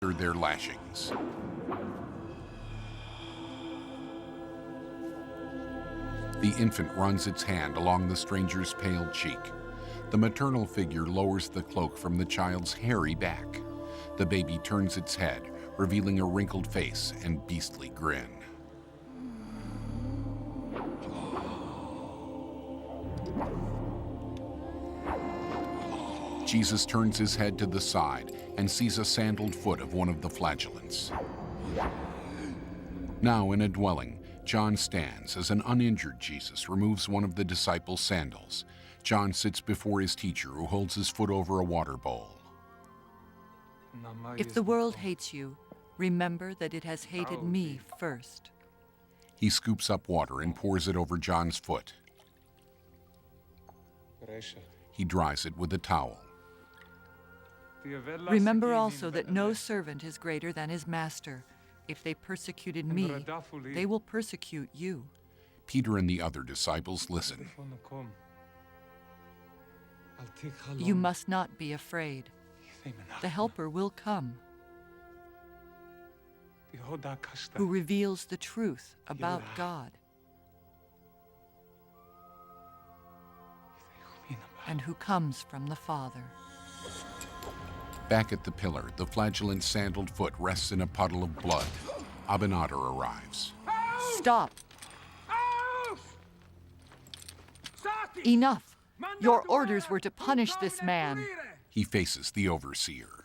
under their lashings. The infant runs its hand along the stranger's pale cheek. The maternal figure lowers the cloak from the child's hairy back. The baby turns its head, revealing a wrinkled face and beastly grin. Jesus turns his head to the side and sees a sandaled foot of one of the flagellants. Now in a dwelling, John stands as an uninjured Jesus removes one of the disciples' sandals. John sits before his teacher, who holds his foot over a water bowl. If the world hates you, remember that it has hated me first. He scoops up water and pours it over John's foot. He dries it with a towel. Remember also that no servant is greater than his master. If they persecuted me, they will persecute you. Peter and the other disciples listen. You must not be afraid. The Helper will come, who reveals the truth about God, and who comes from the Father. Back at the pillar, the flagellant sandaled foot rests in a puddle of blood. Abinadar arrives. Stop! Enough! Your orders were to punish this man, He faces the overseer.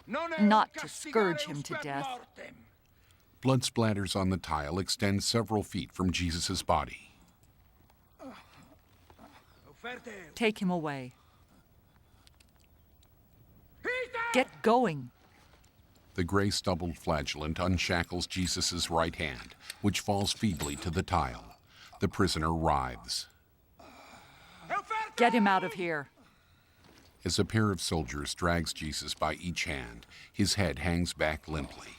not to scourge him to death. Blood splatters on the tile extend several feet from Jesus' body. Take him away. Get going. The gray stubbled flagellant unshackles Jesus' right hand, which falls feebly to the tile. The prisoner writhes. Get him out of here. As a pair of soldiers drags Jesus by each hand, his head hangs back limply.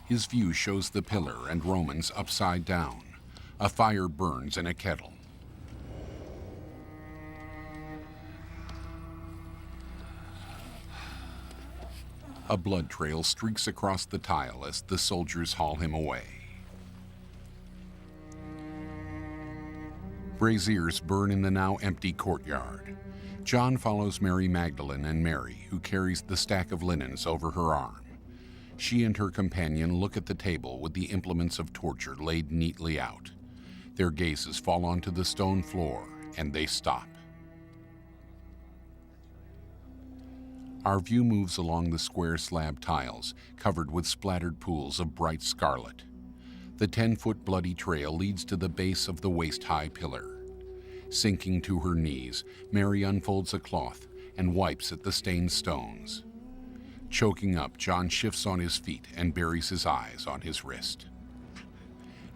His view shows the pillar and Romans upside down. A fire burns in a kettle. A blood trail streaks across the tile as the soldiers haul him away. Braziers burn in the now empty courtyard. John follows Mary Magdalene and Mary, who carries the stack of linens over her arm. She and her companion look at the table with the implements of torture laid neatly out. Their gazes fall onto the stone floor, and they stop. Our view moves along the square slab tiles, covered with splattered pools of bright scarlet. The 10-foot bloody trail leads to the base of the waist-high pillar. Sinking to her knees, Mary unfolds a cloth and wipes at the stained stones. Choking up, John shifts on his feet and buries his eyes on his wrist.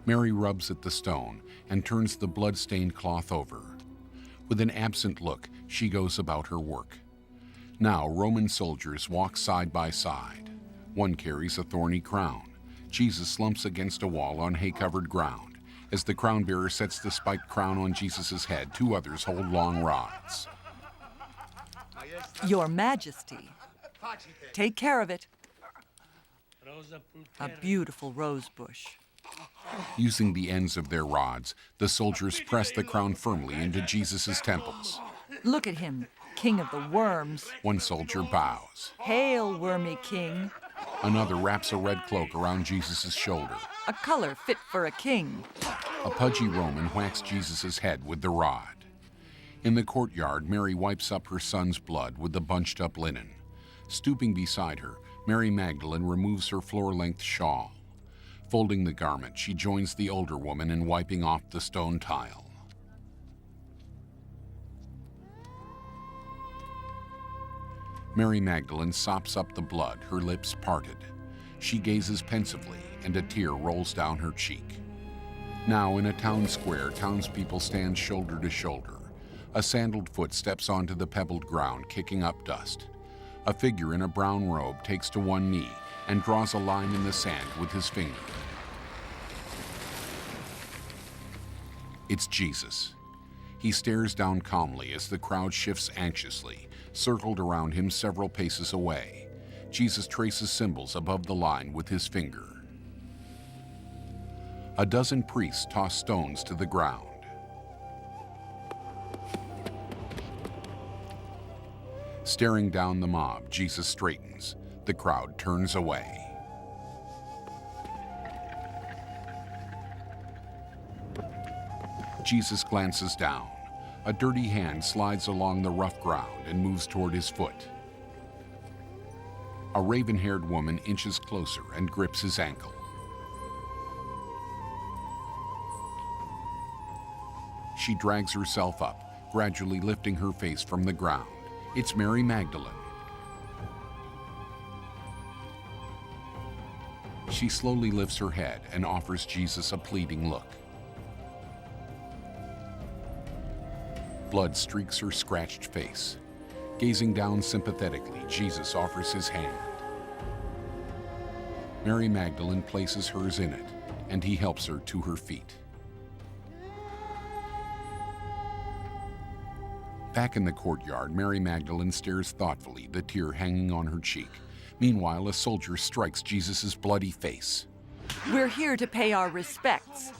Mary rubs at the stone and turns the blood-stained cloth over. With an absent look, she goes about her work. Now, Roman soldiers walk side by side. One carries a thorny crown. Jesus slumps against a wall on hay-covered ground. As the crown-bearer sets the spiked crown on Jesus' head, two others hold long rods. Your Majesty, take care of it. A beautiful rose bush. Using the ends of their rods, the soldiers press the crown firmly into Jesus' temples. Look at him, king of the worms. One soldier bows. Hail, wormy king. Another wraps a red cloak around Jesus' shoulder. A color fit for a king. A pudgy Roman whacks Jesus' head with the rod. In the courtyard, Mary wipes up her son's blood with the bunched-up linen. Stooping beside her, Mary Magdalene removes her floor-length shawl. Folding the garment, she joins the older woman in wiping off the stone tile. Mary Magdalene sops up the blood, her lips parted. She gazes pensively, and a tear rolls down her cheek. Now, in a town square, townspeople stand shoulder to shoulder. A sandaled foot steps onto the pebbled ground, kicking up dust. A figure in a brown robe takes to one knee and draws a line in the sand with his finger. It's Jesus. He stares down calmly as the crowd shifts anxiously, circled around him several paces away. Jesus traces symbols above the line with his finger. A dozen priests toss stones to the ground. Staring down the mob, Jesus straightens. The crowd turns away. Jesus glances down. A dirty hand slides along the rough ground and moves toward his foot. A raven-haired woman inches closer and grips his ankle. She drags herself up, gradually lifting her face from the ground. It's Mary Magdalene. She slowly lifts her head and offers Jesus a pleading look. Blood streaks her scratched face. Gazing down sympathetically, Jesus offers his hand. Mary Magdalene places hers in it, and he helps her to her feet. Back in the courtyard, Mary Magdalene stares thoughtfully, the tear hanging on her cheek. Meanwhile, a soldier strikes Jesus' bloody face. We're here to pay our respects.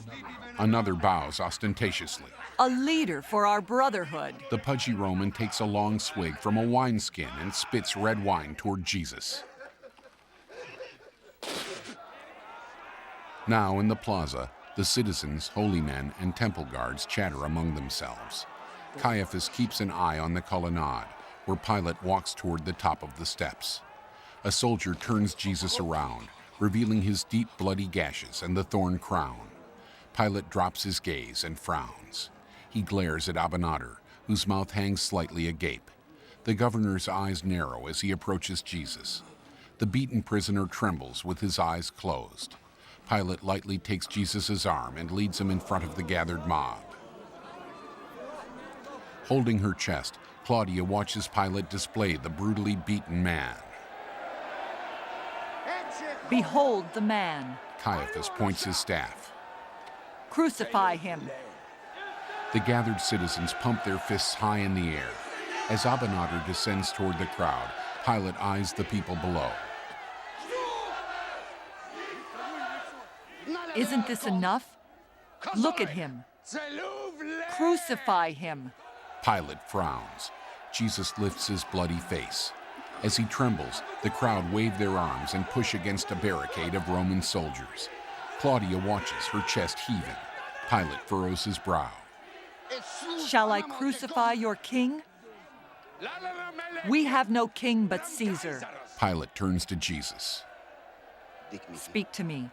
Another bows ostentatiously. A leader for our brotherhood. The pudgy Roman takes a long swig from a wineskin and spits red wine toward Jesus. Now in the plaza, the citizens, holy men, and temple guards chatter among themselves. Caiaphas keeps an eye on the colonnade, where Pilate walks toward the top of the steps. A soldier turns Jesus around, revealing his deep bloody gashes and the thorn crown. Pilate drops his gaze and frowns. He glares at Abinader, whose mouth hangs slightly agape. The governor's eyes narrow as he approaches Jesus. The beaten prisoner trembles with his eyes closed. Pilate lightly takes Jesus' arm and leads him in front of the gathered mob. Holding her chest, Claudia watches Pilate display the brutally beaten man. Behold the man. Caiaphas points his staff. Crucify him. The gathered citizens pump their fists high in the air. As Abinader descends toward the crowd, Pilate eyes the people below. Isn't this enough? Look at him. Crucify him. Pilate frowns. Jesus lifts his bloody face. As he trembles, the crowd wave their arms and push against a barricade of Roman soldiers. Claudia watches, her chest heaving. Pilate furrows his brow. Shall I crucify your king? We have no king but Caesar. Pilate turns to Jesus. Speak to me.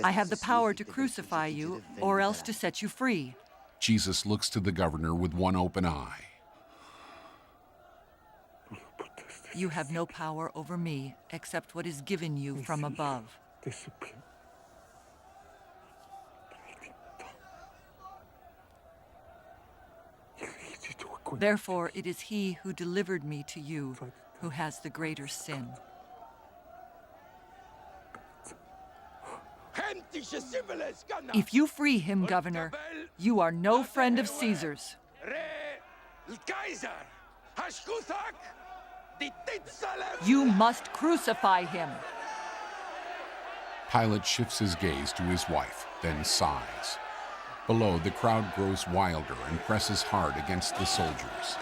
I have the power to crucify you or else to set you free. Jesus looks to the governor with one open eye. You have no power over me except what is given you from above. Therefore, it is he who delivered me to you who has the greater sin. If you free him, Governor, you are no friend of Caesar's. You must crucify him. Pilate shifts his gaze to his wife, then sighs. Below, the crowd grows wilder and presses hard against the soldiers.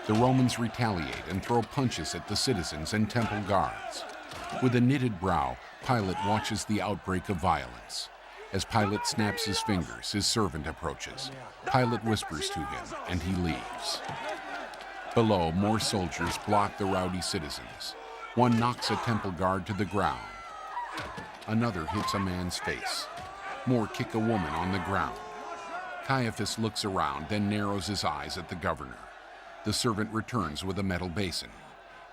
The Romans retaliate and throw punches at the citizens and temple guards. With a knitted brow, Pilate watches the outbreak of violence. As Pilate snaps his fingers, his servant approaches. Pilate whispers to him, and he leaves. Below, more soldiers block the rowdy citizens. One knocks a temple guard to the ground. Another hits a man's face. More kick a woman on the ground. Caiaphas looks around, then narrows his eyes at the governor. The servant returns with a metal basin.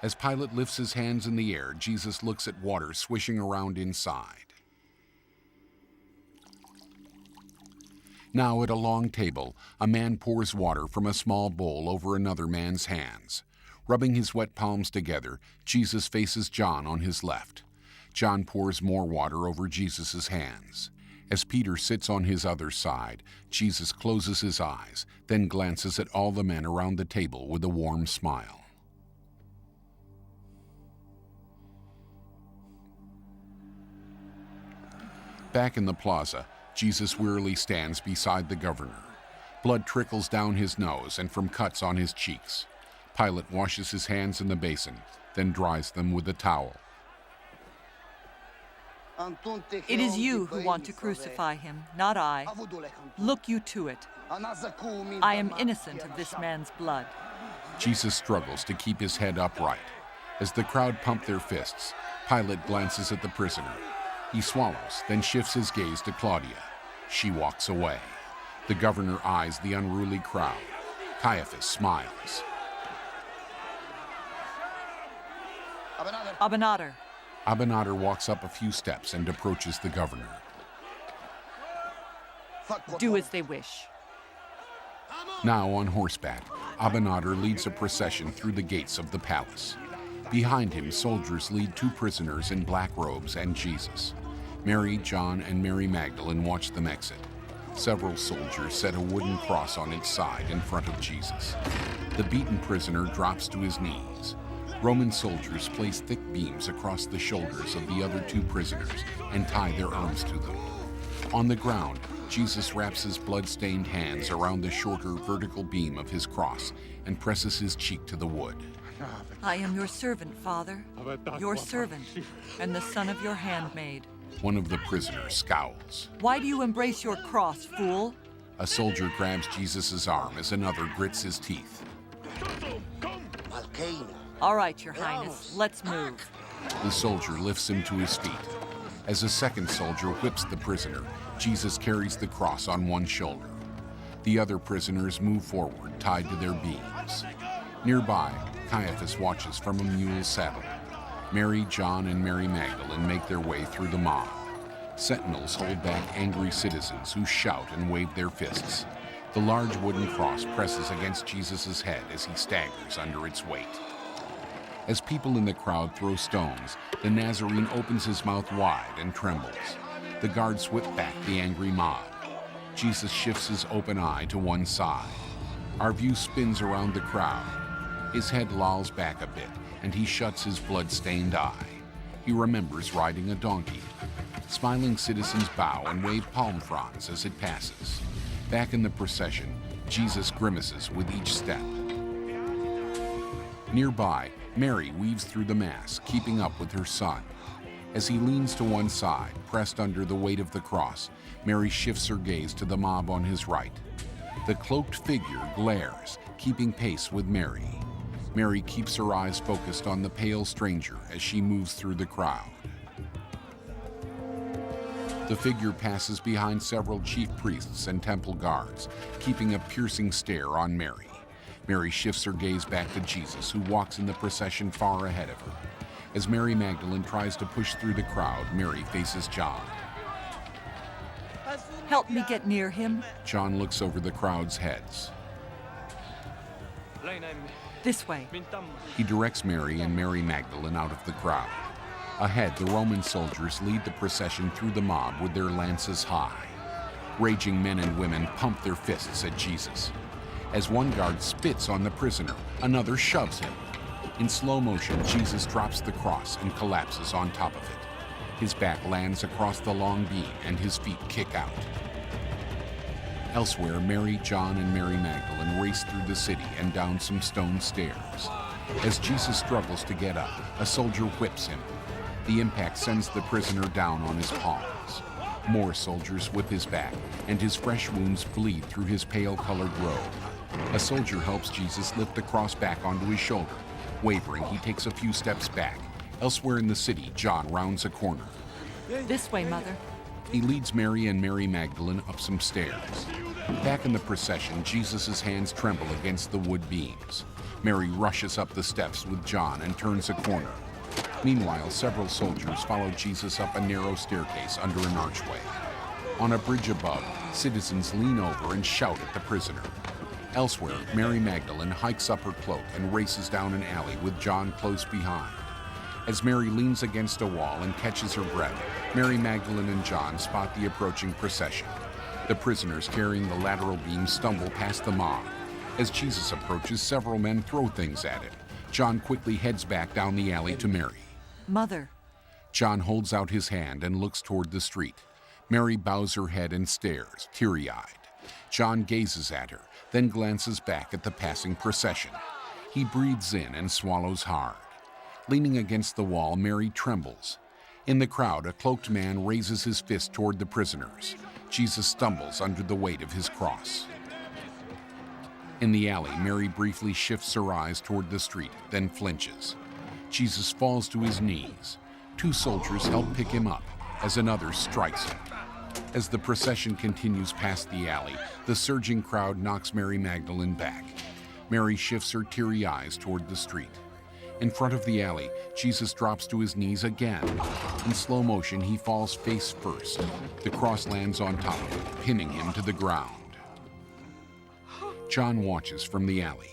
As Pilate lifts his hands in the air, Jesus looks at water swishing around inside. Now at a long table, a man pours water from a small bowl over another man's hands. Rubbing his wet palms together, Jesus faces John on his left. John pours more water over Jesus' hands. As Peter sits on his other side, Jesus closes his eyes, then glances at all the men around the table with a warm smile. Back in the plaza, Jesus wearily stands beside the governor. Blood trickles down his nose and from cuts on his cheeks. Pilate washes his hands in the basin, then dries them with a towel. It is you who want to crucify him, not I. Look you to it. I am innocent of this man's blood. Jesus struggles to keep his head upright. As the crowd pump their fists, Pilate glances at the prisoner. He swallows, then shifts his gaze to Claudia. She walks away. The governor eyes the unruly crowd. Caiaphas smiles. Abinader. Abinader walks up a few steps and approaches the governor. Do as they wish. Now on horseback, Abinader leads a procession through the gates of the palace. Behind him, soldiers lead two prisoners in black robes and Jesus. Mary, John, and Mary Magdalene watch them exit. Several soldiers set a wooden cross on its side in front of Jesus. The beaten prisoner drops to his knees. Roman soldiers place thick beams across the shoulders of the other two prisoners and tie their arms to them. On the ground, Jesus wraps his blood-stained hands around the shorter vertical beam of his cross and presses his cheek to the wood. I am your servant, Father, your servant, and the son of your handmaid. One of the prisoners scowls. Why do you embrace your cross, fool? A soldier grabs Jesus' arm as another grits his teeth. All right, Your Highness, let's move. The soldier lifts him to his feet. As a second soldier whips the prisoner, Jesus carries the cross on one shoulder. The other prisoners move forward, tied to their beams. Nearby, Caiaphas watches from a mule's saddle. Mary, John, and Mary Magdalene make their way through the mob. Sentinels hold back angry citizens who shout and wave their fists. The large wooden cross presses against Jesus' head as he staggers under its weight. As people in the crowd throw stones, the Nazarene opens his mouth wide and trembles. The guards whip back the angry mob. Jesus shifts his open eye to one side. Our view spins around the crowd. His head lolls back a bit, and he shuts his blood-stained eye. He remembers riding a donkey. Smiling citizens bow and wave palm fronds as it passes. Back in the procession, Jesus grimaces with each step. Nearby, Mary weaves through the mass, keeping up with her son. As he leans to one side, pressed under the weight of the cross, Mary shifts her gaze to the mob on his right. The cloaked figure glares, keeping pace with Mary. Mary keeps her eyes focused on the pale stranger as she moves through the crowd. The figure passes behind several chief priests and temple guards, keeping a piercing stare on Mary. Mary shifts her gaze back to Jesus, who walks in the procession far ahead of her. As Mary Magdalene tries to push through the crowd, Mary faces John. Help me get near him. John looks over the crowd's heads. This way. He directs Mary and Mary Magdalene out of the crowd. Ahead, the Roman soldiers lead the procession through the mob with their lances high. Raging men and women pump their fists at Jesus. As one guard spits on the prisoner, another shoves him. In slow motion, Jesus drops the cross and collapses on top of it. His back lands across the long beam and his feet kick out. Elsewhere, Mary, John, and Mary Magdalene race through the city and down some stone stairs. As Jesus struggles to get up, a soldier whips him. The impact sends the prisoner down on his palms. More soldiers whip his back, and his fresh wounds bleed through his pale-colored robe. A soldier helps Jesus lift the cross back onto his shoulder. Wavering, he takes a few steps back. Elsewhere in the city, John rounds a corner. This way, Mother. He leads Mary and Mary Magdalene up some stairs. Back in the procession, Jesus' hands tremble against the wood beams. Mary rushes up the steps with John and turns a corner. Meanwhile, several soldiers follow Jesus up a narrow staircase under an archway. On a bridge above, citizens lean over and shout at the prisoner. Elsewhere, Mary Magdalene hikes up her cloak and races down an alley with John close behind. As Mary leans against a wall and catches her breath, Mary Magdalene and John spot the approaching procession. The prisoners carrying the lateral beam stumble past the mob. As Jesus approaches, several men throw things at him. John quickly heads back down the alley to Mary. Mother. John holds out his hand and looks toward the street. Mary bows her head and stares, teary-eyed. John gazes at her, then glances back at the passing procession. He breathes in and swallows hard. Leaning against the wall, Mary trembles. In the crowd, a cloaked man raises his fist toward the prisoners. Jesus stumbles under the weight of his cross. In the alley, Mary briefly shifts her eyes toward the street, then flinches. Jesus falls to his knees. 2 soldiers help pick him up as another strikes him. As the procession continues past the alley, the surging crowd knocks Mary Magdalene back. Mary shifts her teary eyes toward the street. In front of the alley, Jesus drops to his knees again. In slow motion, he falls face first. The cross lands on top of him, pinning him to the ground. John watches from the alley.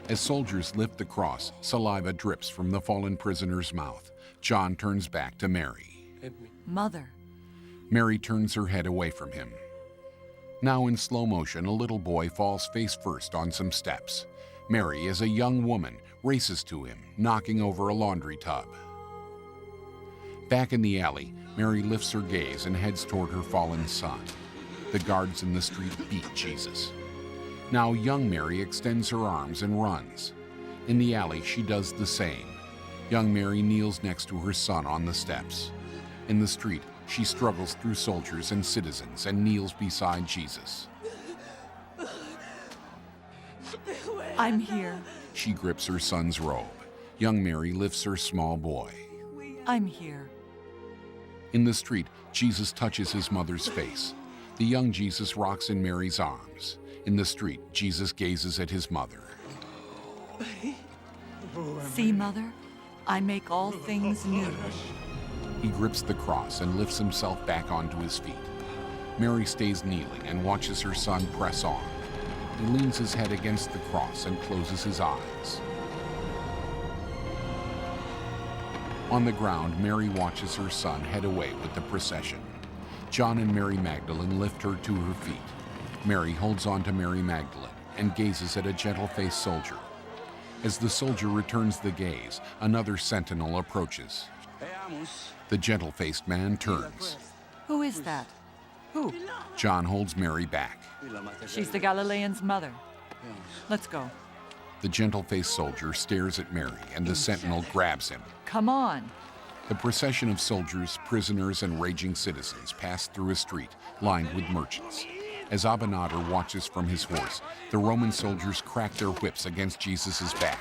As soldiers lift the cross, saliva drips from the fallen prisoner's mouth. John turns back to Mary. Mother. Mary turns her head away from him. Now in slow motion, a little boy falls face first on some steps. Mary, as a young woman, races to him, knocking over a laundry tub. Back in the alley, Mary lifts her gaze and heads toward her fallen son. The guards in the street beat Jesus. Now young Mary extends her arms and runs. In the alley, she does the same. Young Mary kneels next to her son on the steps. In the street, she struggles through soldiers and citizens and kneels beside Jesus. I'm here. She grips her son's robe. Young Mary lifts her small boy. I'm here. In the street, Jesus touches his mother's face. The young Jesus rocks in Mary's arms. In the street, Jesus gazes at his mother. See, Mother? I make all things new. He grips the cross and lifts himself back onto his feet. Mary stays kneeling and watches her son press on. He leans his head against the cross and closes his eyes. On the ground, Mary watches her son head away with the procession. John and Mary Magdalene lift her to her feet. Mary holds on to Mary Magdalene and gazes at a gentle-faced soldier. As the soldier returns the gaze, another sentinel approaches. The gentle-faced man turns. Who is that? Who? John holds Mary back. She's the Galilean's mother. Let's go. The gentle-faced soldier stares at Mary, and the sentinel grabs him. Come on. The procession of soldiers, prisoners, and raging citizens pass through a street lined with merchants. As Abinader watches from his horse, the Roman soldiers crack their whips against Jesus' back.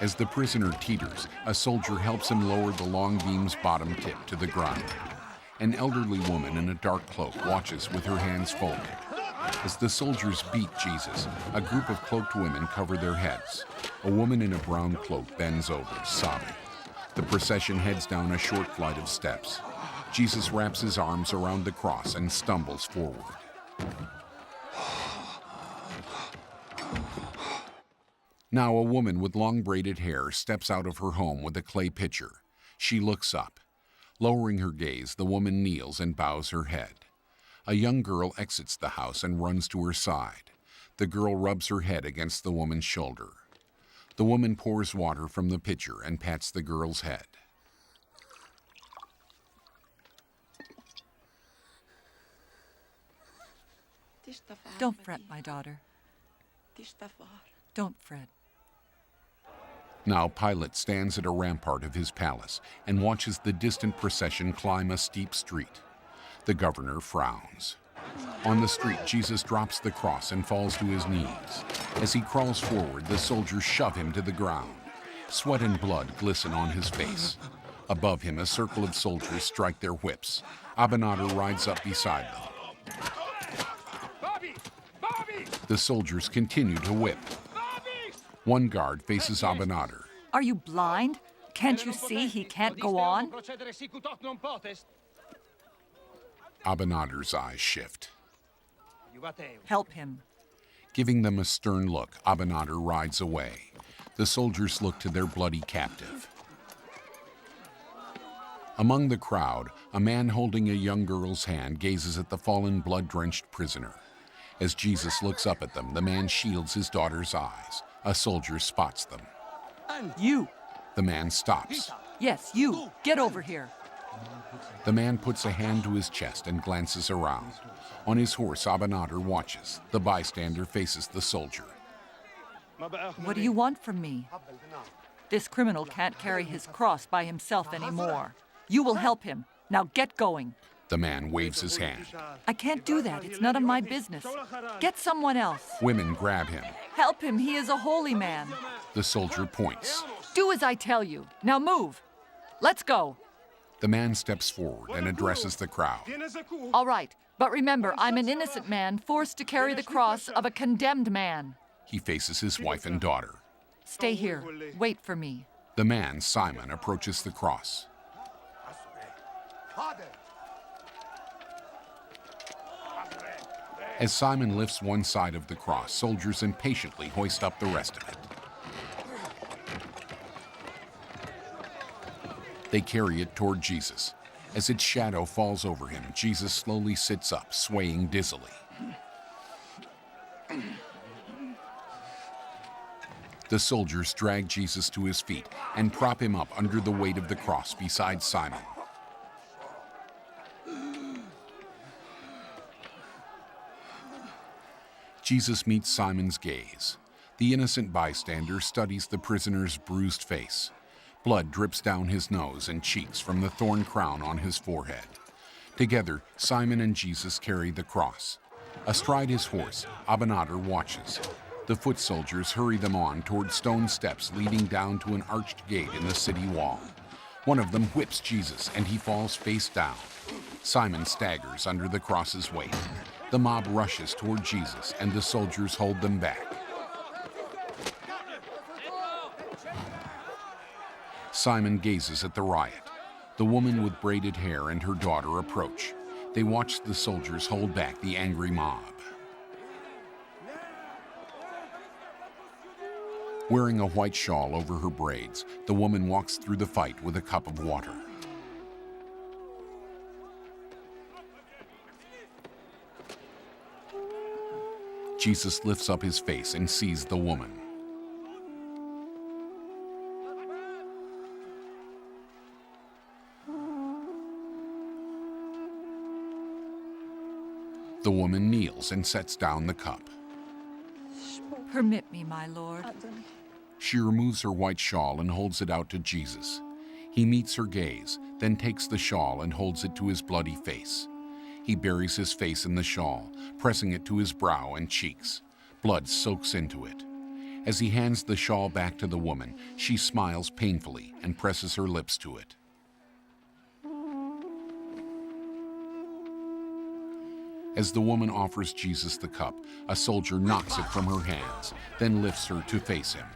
As the prisoner teeters, a soldier helps him lower the long beam's bottom tip to the ground. An elderly woman in a dark cloak watches with her hands folded. As the soldiers beat Jesus, a group of cloaked women cover their heads. A woman in a brown cloak bends over, sobbing. The procession heads down a short flight of steps. Jesus wraps his arms around the cross and stumbles forward. Now a woman with long braided hair steps out of her home with a clay pitcher. She looks up. Lowering her gaze, the woman kneels and bows her head. A young girl exits the house and runs to her side. The girl rubs her head against the woman's shoulder. The woman pours water from the pitcher and pats the girl's head. Don't fret, my daughter. Don't fret. Now Pilate stands at a rampart of his palace and watches the distant procession climb a steep street. The governor frowns. On the street, Jesus drops the cross and falls to his knees. As he crawls forward, the soldiers shove him to the ground. Sweat and blood glisten on his face. Above him, a circle of soldiers strike their whips. Abinader rides up beside them. The soldiers continue to whip. One guard faces Abinader. Are you blind? Can't you see he can't go on? Abinader's eyes shift. Help him. Giving them a stern look, Abinader rides away. The soldiers look to their bloody captive. Among the crowd, a man holding a young girl's hand gazes at the fallen, blood-drenched prisoner. As Jesus looks up at them, the man shields his daughter's eyes. A soldier spots them. You. The man stops. Yes, you. Get over here. The man puts a hand to his chest and glances around. On his horse, Abinader watches. The bystander faces the soldier. What do you want from me? This criminal can't carry his cross by himself anymore. You will help him. Now get going. The man waves his hand. I can't do that. It's none of my business. Get someone else. Women grab him. Help him. He is a holy man. The soldier points. Do as I tell you. Now move. Let's go. The man steps forward and addresses the crowd. All right. But remember, I'm an innocent man forced to carry the cross of a condemned man. He faces his wife and daughter. Stay here. Wait for me. The man, Simon, approaches the cross. As Simon lifts one side of the cross, soldiers impatiently hoist up the rest of it. They carry it toward Jesus. As its shadow falls over him, Jesus slowly sits up, swaying dizzily. The soldiers drag Jesus to his feet and prop him up under the weight of the cross beside Simon. Jesus meets Simon's gaze. The innocent bystander studies the prisoner's bruised face. Blood drips down his nose and cheeks from the thorn crown on his forehead. Together, Simon and Jesus carry the cross. Astride his horse, Abinader watches. The foot soldiers hurry them on toward stone steps leading down to an arched gate in the city wall. One of them whips Jesus, and he falls face down. Simon staggers under the cross's weight. The mob rushes toward Jesus, and the soldiers hold them back. Simon gazes at the riot. The woman with braided hair and her daughter approach. They watch the soldiers hold back the angry mob. Wearing a white shawl over her braids, the woman walks through the fight with a cup of water. Jesus lifts up his face and sees the woman. The woman kneels and sets down the cup. Permit me, my lord. She removes her white shawl and holds it out to Jesus. He meets her gaze, then takes the shawl and holds it to his bloody face. He buries his face in the shawl, pressing it to his brow and cheeks. Blood soaks into it. As he hands the shawl back to the woman, she smiles painfully and presses her lips to it. As the woman offers Jesus the cup, a soldier knocks it from her hands, then lifts her to face him.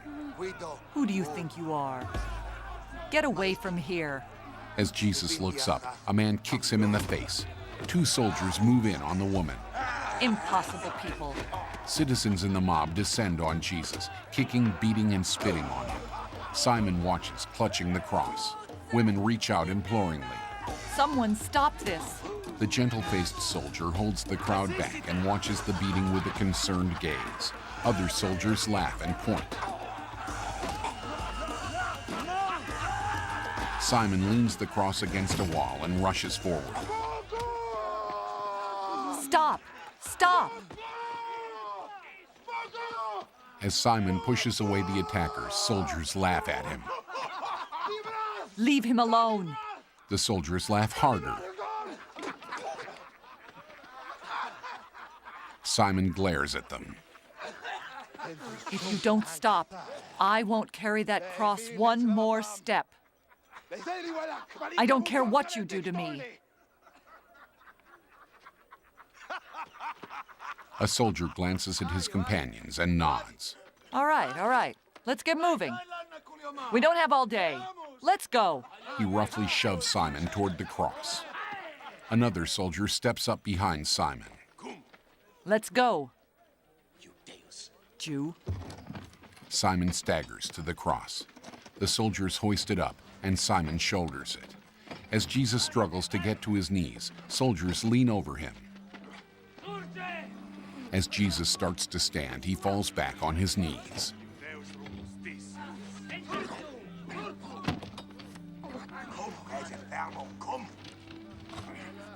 Who do you think you are? Get away from here. As Jesus looks up, a man kicks him in the face. Two soldiers move in on the woman. Impossible people. Citizens in the mob descend on Jesus, kicking, beating, and spitting on him. Simon watches, clutching the cross. Women reach out imploringly. Someone stop this. The gentle-faced soldier holds the crowd back and watches the beating with a concerned gaze. Other soldiers laugh and point. Simon leans the cross against a wall and rushes forward. Stop! Stop! As Simon pushes away the attackers, soldiers laugh at him. Leave him alone. The soldiers laugh harder. Simon glares at them. If you don't stop, I won't carry that cross one more step. I don't care what you do to me. A soldier glances at his companions and nods. All right. Let's get moving. We don't have all day. Let's go. He roughly shoves Simon toward the cross. Another soldier steps up behind Simon. Let's go. Jew. Simon staggers to the cross. The soldiers hoist it up, and Simon shoulders it. As Jesus struggles to get to his knees, soldiers lean over him. As Jesus starts to stand, he falls back on his knees.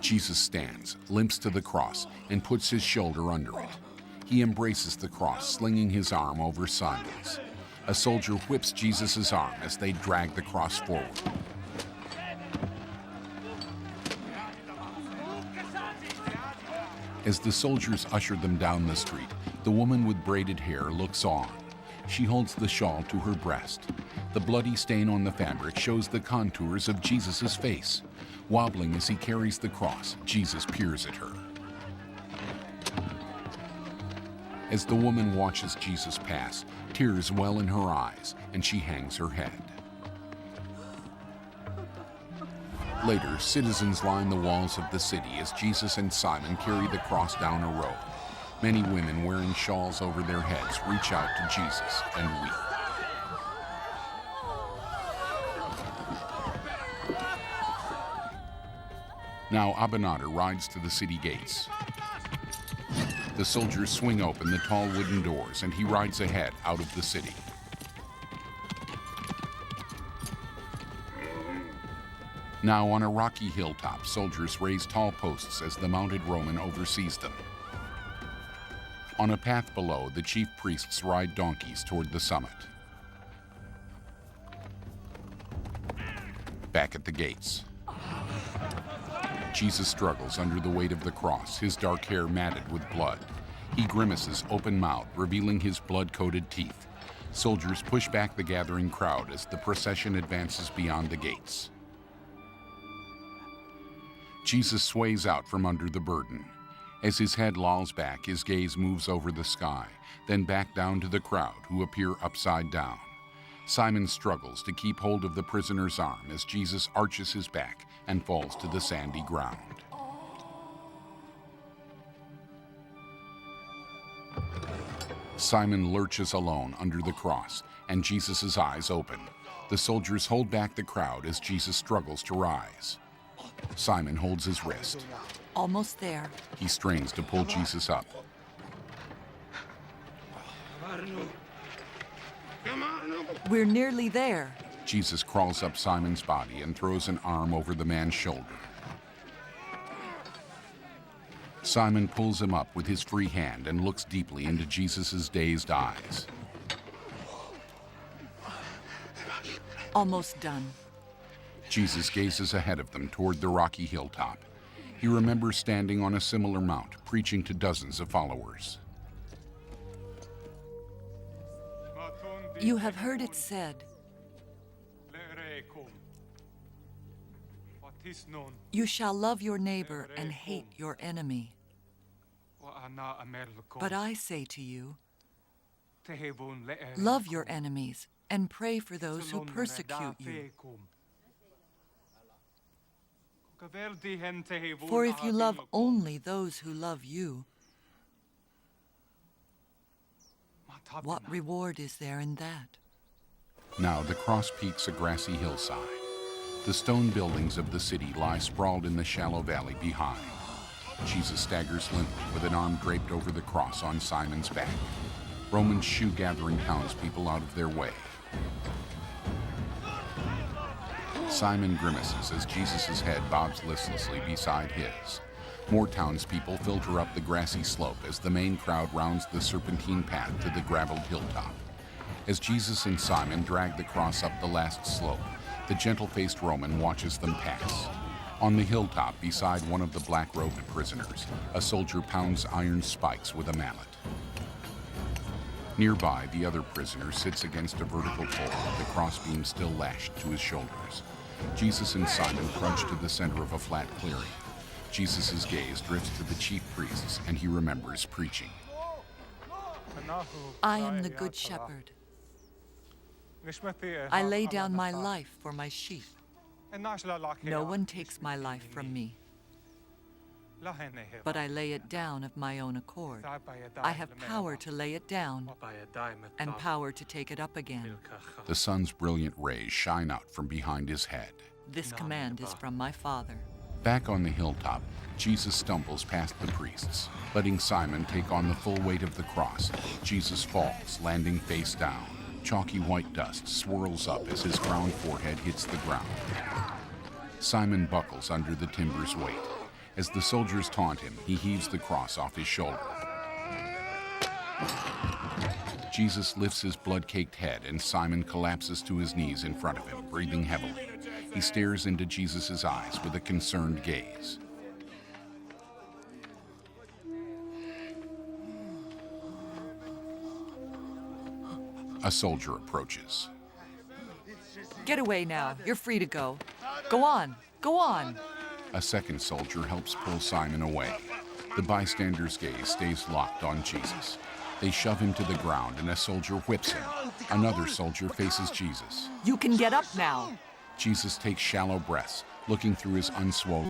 Jesus stands, limps to the cross, and puts his shoulder under it. He embraces the cross, slinging his arm over Simon's. A soldier whips Jesus' arm as they drag the cross forward. As the soldiers usher them down the street, the woman with braided hair looks on. She holds the shawl to her breast. The bloody stain on the fabric shows the contours of Jesus' face. Wobbling as he carries the cross, Jesus peers at her. As the woman watches Jesus pass, tears well in her eyes, and she hangs her head. Later, citizens line the walls of the city as Jesus and Simon carry the cross down a road. Many women wearing shawls over their heads reach out to Jesus and weep. Now Abinadar rides to the city gates. The soldiers swing open the tall wooden doors, and he rides ahead out of the city. Now on a rocky hilltop, soldiers raise tall posts as the mounted Roman oversees them. On a path below, the chief priests ride donkeys toward the summit. Back at the gates, Jesus struggles under the weight of the cross, his dark hair matted with blood. He grimaces open-mouthed, revealing his blood-coated teeth. Soldiers push back the gathering crowd as the procession advances beyond the gates. Jesus sways out from under the burden. As his head lolls back, his gaze moves over the sky, then back down to the crowd, who appear upside down. Simon struggles to keep hold of the prisoner's arm as Jesus arches his back and falls to the sandy ground. Simon lurches alone under the cross, and Jesus' eyes open. The soldiers hold back the crowd as Jesus struggles to rise. Simon holds his wrist. Almost there. He strains to pull Jesus up. We're nearly there. Jesus crawls up Simon's body and throws an arm over the man's shoulder. Simon pulls him up with his free hand and looks deeply into Jesus' dazed eyes. Almost done. Jesus gazes ahead of them toward the rocky hilltop. He remembers standing on a similar mount, preaching to dozens of followers. You have heard it said, you shall love your neighbor and hate your enemy. But I say to you, love your enemies and pray for those who persecute you. For if you love only those who love you, what reward is there in that? Now the cross peaks a grassy hillside. The stone buildings of the city lie sprawled in the shallow valley behind. Jesus staggers limply with an arm draped over the cross on Simon's back. Romans shoo gathering townspeople out of their way. Simon grimaces as Jesus' head bobs listlessly beside his. More townspeople filter up the grassy slope as the main crowd rounds the serpentine path to the graveled hilltop. As Jesus and Simon drag the cross up the last slope, the gentle-faced Roman watches them pass. On the hilltop, beside one of the black-robed prisoners, a soldier pounds iron spikes with a mallet. Nearby, the other prisoner sits against a vertical pole, the crossbeam still lashed to his shoulders. Jesus and Simon crunch to the center of a flat clearing. Jesus' gaze drifts to the chief priests, and he remembers preaching. I am the good shepherd. I lay down my life for my sheep. No one takes my life from me. but I lay it down of my own accord. I have power to lay it down and power to take it up again. The sun's brilliant rays shine out from behind his head. This command is from my Father. Back on the hilltop, Jesus stumbles past the priests. Letting Simon take on the full weight of the cross, Jesus falls, landing face down. Chalky white dust swirls up as his crowned forehead hits the ground. Simon buckles under the timber's weight. As the soldiers taunt him, he heaves the cross off his shoulder. Jesus lifts his blood-caked head, and Simon collapses to his knees in front of him, breathing heavily. He stares into Jesus' eyes with a concerned gaze. A soldier approaches. Get away now. You're free to go. Go on. Go on. A second soldier helps pull Simon away. The bystander's gaze stays locked on Jesus. They shove him to the ground, and a soldier whips him. Another soldier faces Jesus. You can get up now. Jesus takes shallow breaths, looking through his unswollen